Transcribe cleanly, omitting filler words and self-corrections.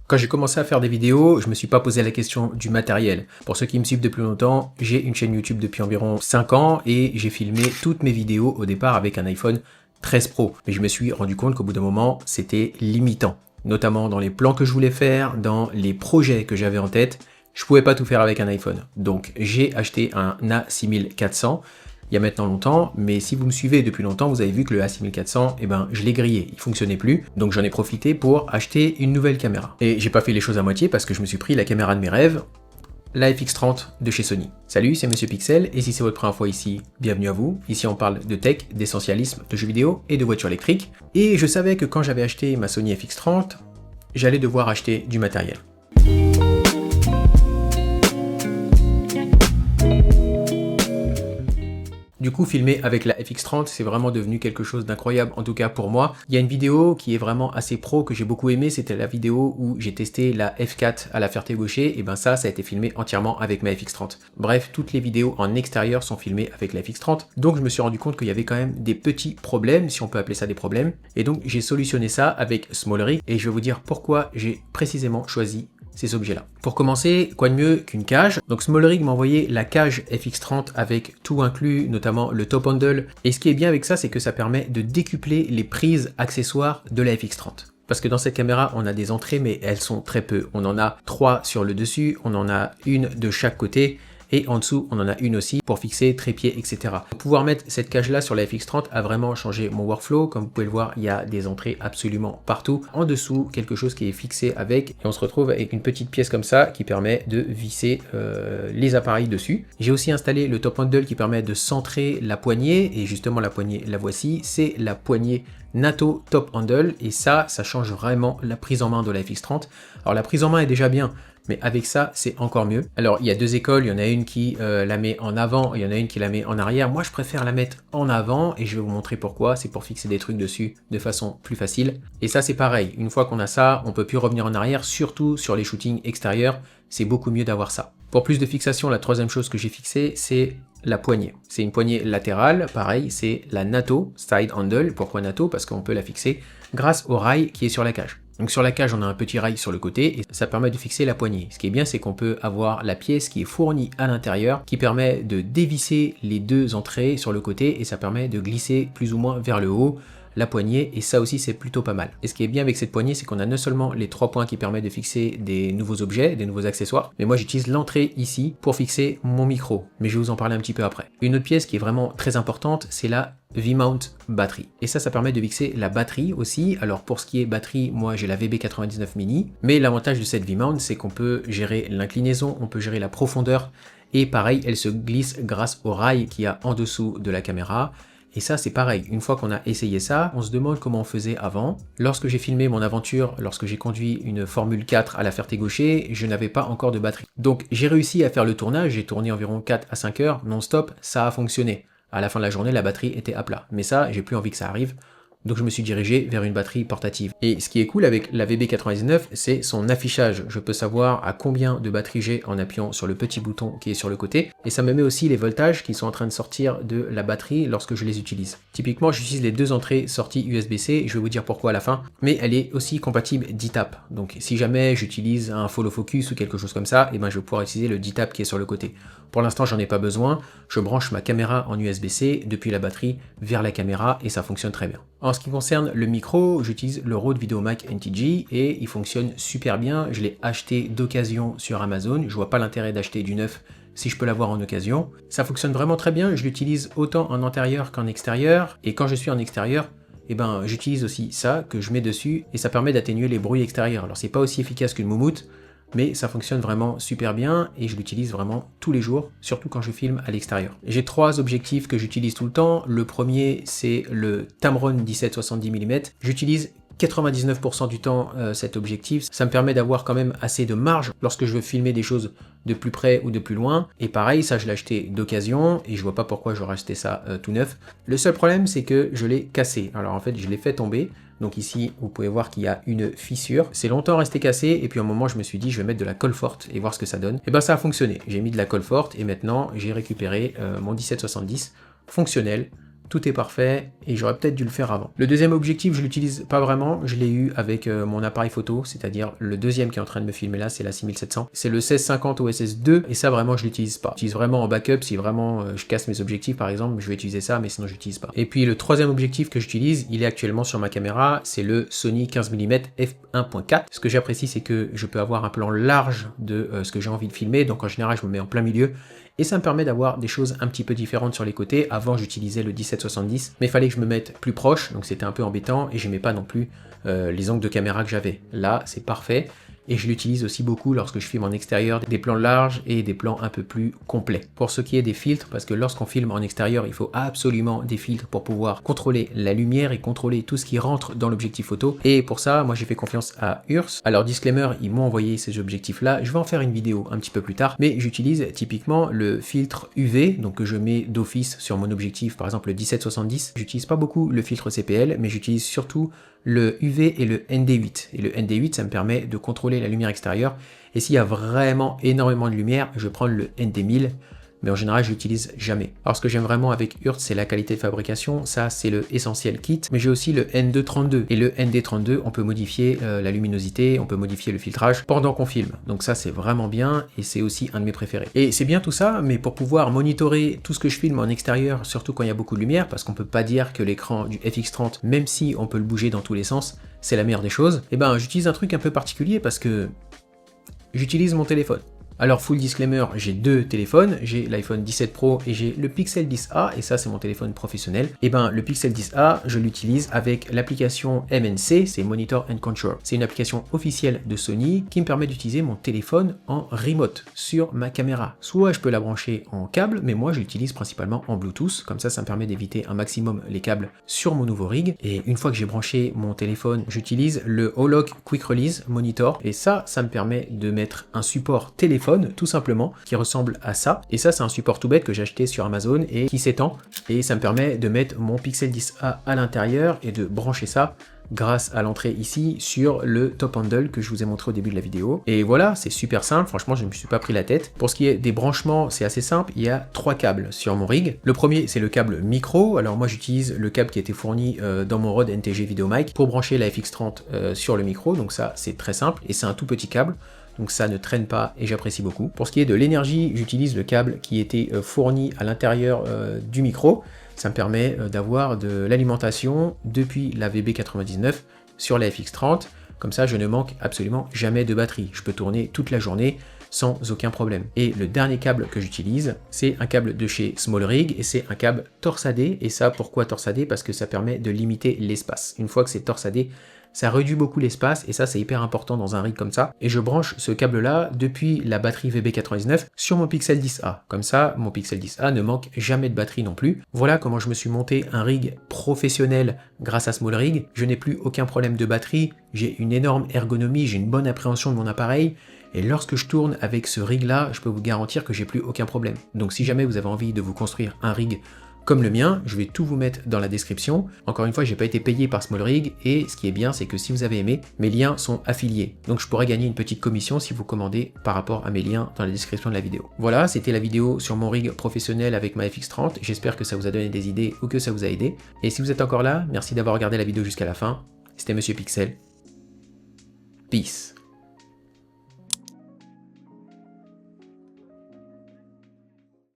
Quand j'ai commencé à faire des vidéos, je me suis pas posé la question du matériel. Pour ceux qui me suivent depuis longtemps, j'ai une chaîne YouTube depuis environ 5 ans et j'ai filmé toutes mes vidéos au départ avec un iPhone 13 Pro. Mais je me suis rendu compte qu'au bout d'un moment, c'était limitant. Notamment dans les plans que je voulais faire, dans les projets que j'avais en tête, je pouvais pas tout faire avec un iPhone. Donc j'ai acheté un A6400. Il y a maintenant longtemps, mais si vous me suivez depuis longtemps, vous avez vu que le A6400, je l'ai grillé, il fonctionnait plus, donc j'en ai profité pour acheter une nouvelle caméra. Et j'ai pas fait les choses à moitié parce que je me suis pris la caméra de mes rêves, la FX30 de chez Sony. Salut, c'est Monsieur Pixel, et si c'est votre première fois ici, bienvenue à vous. Ici on parle de tech, d'essentialisme, de jeux vidéo et de voitures électriques. Et je savais que quand j'avais acheté ma Sony FX30, j'allais devoir acheter du matériel. Du coup, filmer avec la FX30, c'est vraiment devenu quelque chose d'incroyable, en tout cas pour moi. Il y a une vidéo qui est vraiment assez pro que j'ai beaucoup aimé, c'était la vidéo où j'ai testé la F4 à la Ferté-Gaucher, et ça a été filmé entièrement avec ma FX30. Bref, toutes les vidéos en extérieur sont filmées avec la FX30, donc je me suis rendu compte qu'il y avait quand même des petits problèmes, si on peut appeler ça des problèmes, et donc j'ai solutionné ça avec Smallery, et je vais vous dire pourquoi j'ai précisément choisi ces objets-là. Pour commencer, quoi de mieux qu'une cage? Donc Smallery m'a envoyé la cage FX30 avec tout inclus, notamment le top handle. Et ce qui est bien avec ça, c'est que ça permet de décupler les prises accessoires de la FX30. Parce que dans cette caméra, on a des entrées, mais elles sont très peu. On en a 3 sur le dessus, on en a une de chaque côté. Et en dessous, on en a une aussi pour fixer trépied, etc. Pouvoir mettre cette cage-là sur la FX30 a vraiment changé mon workflow. Comme vous pouvez le voir, il y a des entrées absolument partout. En dessous, quelque chose qui est fixé avec. Et on se retrouve avec une petite pièce comme ça qui permet de visser les appareils dessus. J'ai aussi installé le top handle qui permet de centrer la poignée. Et justement, la poignée, la voici. C'est la poignée NATO Top Handle. Et ça change vraiment la prise en main de la FX30. Alors la prise en main est déjà bien, mais avec ça, c'est encore mieux. Alors, il y a deux écoles, il y en a une qui la met en avant, et il y en a une qui la met en arrière. Moi, je préfère la mettre en avant, et je vais vous montrer pourquoi. C'est pour fixer des trucs dessus de façon plus facile. Et ça, c'est pareil. Une fois qu'on a ça, on peut plus revenir en arrière, surtout sur les shootings extérieurs. C'est beaucoup mieux d'avoir ça. Pour plus de fixation, la troisième chose que j'ai fixée, c'est la poignée. C'est une poignée latérale, pareil, c'est la NATO Side Handle. Pourquoi NATO? Parce qu'on peut la fixer grâce au rail qui est sur la cage. Donc sur la cage, on a un petit rail sur le côté et ça permet de fixer la poignée. Ce qui est bien, c'est qu'on peut avoir la pièce qui est fournie à l'intérieur, qui permet de dévisser les deux entrées sur le côté et ça permet de glisser plus ou moins vers le haut la poignée, et ça aussi c'est plutôt pas mal. Et ce qui est bien avec cette poignée, c'est qu'on a non seulement les 3 points qui permettent de fixer des nouveaux objets, des nouveaux accessoires, mais moi j'utilise l'entrée ici pour fixer mon micro, mais je vais vous en parler un petit peu après. Une autre pièce qui est vraiment très importante, c'est la V-mount batterie. Et ça permet de fixer la batterie aussi. Alors pour ce qui est batterie, moi j'ai la VB99 mini, mais l'avantage de cette V-mount, c'est qu'on peut gérer l'inclinaison, on peut gérer la profondeur, et pareil, elle se glisse grâce au rail qu'il y a en dessous de la caméra. Et ça, c'est pareil. Une fois qu'on a essayé ça, on se demande comment on faisait avant. Lorsque j'ai filmé mon aventure, lorsque j'ai conduit une Formule 4 à la Ferté-Gaucher, je n'avais pas encore de batterie. Donc, j'ai réussi à faire le tournage. J'ai tourné environ 4 à 5 heures non-stop. Ça a fonctionné. À la fin de la journée, la batterie était à plat. Mais ça, j'ai plus envie que ça arrive. Donc je me suis dirigé vers une batterie portative. Et ce qui est cool avec la VB99, c'est son affichage. Je peux savoir à combien de batterie j'ai en appuyant sur le petit bouton qui est sur le côté. Et ça me met aussi les voltages qui sont en train de sortir de la batterie lorsque je les utilise. Typiquement, j'utilise les deux entrées sorties USB-C, je vais vous dire pourquoi à la fin. Mais elle est aussi compatible D-Tap. Donc si jamais j'utilise un follow focus ou quelque chose comme ça, je vais pouvoir utiliser le D-Tap qui est sur le côté. Pour l'instant, j'en ai pas besoin. Je branche ma caméra en USB-C depuis la batterie vers la caméra et ça fonctionne très bien. En ce qui concerne le micro, j'utilise le Rode VideoMic NTG et il fonctionne super bien. Je l'ai acheté d'occasion sur Amazon. Je vois pas l'intérêt d'acheter du neuf si je peux l'avoir en occasion. Ça fonctionne vraiment très bien. Je l'utilise autant en intérieur qu'en extérieur. Et quand je suis en extérieur, j'utilise aussi ça que je mets dessus et ça permet d'atténuer les bruits extérieurs. Alors c'est pas aussi efficace qu'une moumoute, mais ça fonctionne vraiment super bien et je l'utilise vraiment tous les jours, surtout quand je filme à l'extérieur. J'ai 3 objectifs que j'utilise tout le temps. Le premier, c'est le Tamron 17-70 mm. J'utilise 99% du temps cet objectif. Ça me permet d'avoir quand même assez de marge lorsque je veux filmer des choses de plus près ou de plus loin. Et pareil, ça je l'ai acheté d'occasion et je vois pas pourquoi j'aurais acheté ça tout neuf. Le seul problème, c'est que je l'ai cassé. Alors en fait, je l'ai fait tomber. Donc ici, vous pouvez voir qu'il y a une fissure. C'est longtemps resté cassé et puis à un moment, je me suis dit, je vais mettre de la colle forte et voir ce que ça donne. Et ça a fonctionné. J'ai mis de la colle forte et maintenant, j'ai récupéré mon 1770 fonctionnel tout est parfait et j'aurais peut-être dû le faire avant. Le deuxième objectif, je l'utilise pas vraiment, je l'ai eu avec mon appareil photo, c'est-à-dire le deuxième qui est en train de me filmer là, c'est la 6700. C'est le 1650 OSS 2 et ça vraiment je l'utilise pas. J'utilise vraiment en backup, si vraiment je casse mes objectifs par exemple, je vais utiliser ça, mais sinon je l'utilise pas. Et puis le troisième objectif que j'utilise, il est actuellement sur ma caméra, c'est le Sony 15 mm f1.4. Ce que j'apprécie, c'est que je peux avoir un plan large de ce que j'ai envie de filmer, donc en général je me mets en plein milieu et ça me permet d'avoir des choses un petit peu différentes sur les côtés. Avant j'utilisais le 17-70, mais il fallait que je me mette plus proche, donc c'était un peu embêtant et j'aimais pas non plus les angles de caméra que j'avais. Là c'est parfait. Et je l'utilise aussi beaucoup lorsque je filme en extérieur, des plans larges et des plans un peu plus complets. Pour ce qui est des filtres, parce que lorsqu'on filme en extérieur, il faut absolument des filtres pour pouvoir contrôler la lumière et contrôler tout ce qui rentre dans l'objectif photo. Et pour ça, moi j'ai fait confiance à Urs. Alors disclaimer, ils m'ont envoyé ces objectifs-là. Je vais en faire une vidéo un petit peu plus tard, mais j'utilise typiquement le filtre UV, donc que je mets d'office sur mon objectif, par exemple le 17-70. J'utilise pas beaucoup le filtre CPL, mais j'utilise surtout le UV et le ND8. Et le ND8, ça me permet de contrôler la lumière extérieure. Et s'il y a vraiment énormément de lumière, je prends le ND1000. Mais en général, je l'utilise jamais. Alors ce que j'aime vraiment avec Urs, c'est la qualité de fabrication. Ça, c'est le Essentiel Kit. Mais j'ai aussi le ND32. Et le ND32, on peut modifier la luminosité, on peut modifier le filtrage pendant qu'on filme. Donc ça, c'est vraiment bien et c'est aussi un de mes préférés. Et c'est bien tout ça, mais pour pouvoir monitorer tout ce que je filme en extérieur, surtout quand il y a beaucoup de lumière, parce qu'on peut pas dire que l'écran du FX30, même si on peut le bouger dans tous les sens, c'est la meilleure des choses, et ben j'utilise un truc un peu particulier parce que j'utilise mon téléphone. Alors full disclaimer, j'ai deux téléphones, j'ai l'iPhone 17 Pro et j'ai le Pixel 10a, et ça c'est mon téléphone professionnel. Et ben le Pixel 10a, je l'utilise avec l'application MNC, c'est Monitor and Control. C'est une application officielle de Sony qui me permet d'utiliser mon téléphone en remote sur ma caméra. Soit je peux la brancher en câble, mais moi je l'utilise principalement en Bluetooth, comme ça me permet d'éviter un maximum les câbles sur mon nouveau rig. Et une fois que j'ai branché mon téléphone, j'utilise le Holoc Quick Release Monitor, et ça me permet de mettre un support téléphone tout simplement, qui ressemble à ça. Et ça, c'est un support tout bête que j'ai acheté sur Amazon et qui s'étend. Et ça me permet de mettre mon Pixel 10a à l'intérieur et de brancher ça grâce à l'entrée ici sur le top handle que je vous ai montré au début de la vidéo. Et voilà, c'est super simple, franchement je ne me suis pas pris la tête. Pour ce qui est des branchements, c'est assez simple, il y a trois câbles sur mon rig. Le premier, c'est le câble micro. Alors moi j'utilise le câble qui a été fourni dans mon Rode NTG VideoMic pour brancher la FX30 sur le micro, donc ça c'est très simple et c'est un tout petit câble. Donc ça ne traîne pas et j'apprécie beaucoup. Pour ce qui est de l'énergie, j'utilise le câble qui était fourni à l'intérieur du micro. Ça me permet d'avoir de l'alimentation depuis la VB99 sur la FX30. Comme ça, je ne manque absolument jamais de batterie. Je peux tourner toute la journée sans aucun problème. Et le dernier câble que j'utilise, c'est un câble de chez SmallRig et c'est un câble torsadé. Et ça, pourquoi torsadé? Parce que ça permet de limiter l'espace. Une fois que c'est torsadé, ça réduit beaucoup l'espace et ça c'est hyper important dans un rig comme ça. Et je branche ce câble là depuis la batterie VB99 sur mon Pixel 10a. Comme ça, mon Pixel 10a ne manque jamais de batterie non plus. Voilà comment je me suis monté un rig professionnel grâce à SmallRig. Je n'ai plus aucun problème de batterie, j'ai une énorme ergonomie, j'ai une bonne appréhension de mon appareil. Et lorsque je tourne avec ce rig là, je peux vous garantir que j'ai plus aucun problème. Donc si jamais vous avez envie de vous construire un rig comme le mien, je vais tout vous mettre dans la description. Encore une fois, j'ai pas été payé par SmallRig et ce qui est bien, c'est que si vous avez aimé, mes liens sont affiliés. Donc je pourrais gagner une petite commission si vous commandez par rapport à mes liens dans la description de la vidéo. Voilà, c'était la vidéo sur mon rig professionnel avec ma FX30. J'espère que ça vous a donné des idées ou que ça vous a aidé. Et si vous êtes encore là, merci d'avoir regardé la vidéo jusqu'à la fin. C'était Monsieur Pixel. Peace.